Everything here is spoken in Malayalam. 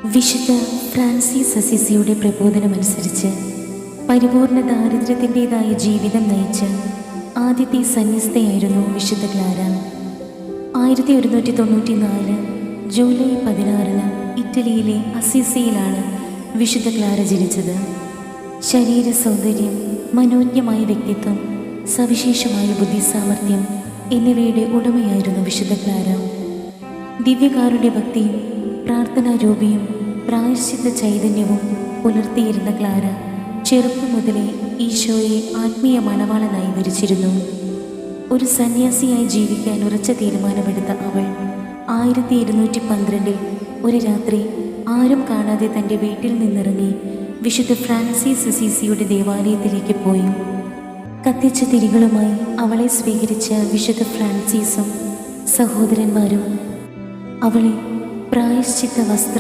വിശുദ്ധ ഫ്രാൻസിസ് അസിസിയുടെ പ്രബോധനമനുസരിച്ച് പരിപൂർണ ദാരിദ്ര്യത്തിൻ്റെതായ ജീവിതം നയിച്ച ആദ്യത്തെ സന്യസ്തയായിരുന്നു വിശുദ്ധ ക്ലാര. 1194 ജൂലൈ 16 ഇറ്റലിയിലെ അസിസിയിലാണ് വിശുദ്ധ ക്ലാര ജനിച്ചത്. ശരീര സൗന്ദര്യം, മനോജ്ഞമായ വ്യക്തിത്വം, സവിശേഷമായ ബുദ്ധിസാമർഥ്യം എന്നിവയുടെ ഉടമയായിരുന്നു വിശുദ്ധ ക്ലാര. ദിവ്യകാരുണ്യ ഭക്തിയും പ്രാർത്ഥനാരൂപിയും പ്രായശ്ചിത്ത ചൈതന്യവും പുലർത്തിയിരുന്ന ക്ലാര ചെറുപ്പം മുതലേ ഈശോയെ ആത്മീയ മണവാളനായി വരിച്ചിരുന്നു. ഒരു സന്യാസിയായി ജീവിക്കാൻ ഉറച്ച തീരുമാനമെടുത്ത അവൾ 1212 ഒരു രാത്രി ആരും കാണാതെ തൻ്റെ വീട്ടിൽ നിന്നിറങ്ങി വിശുദ്ധ ഫ്രാൻസിസ് അസീസിയുടെ ദേവാലയത്തിലേക്ക് പോയി. കത്തിച്ച തിരികളുമായി അവളെ സ്വീകരിച്ച വിശുദ്ധ ഫ്രാൻസിസും സഹോദരന്മാരും അവളെ പ്രായശ്ചിത്ത വസ്ത്രം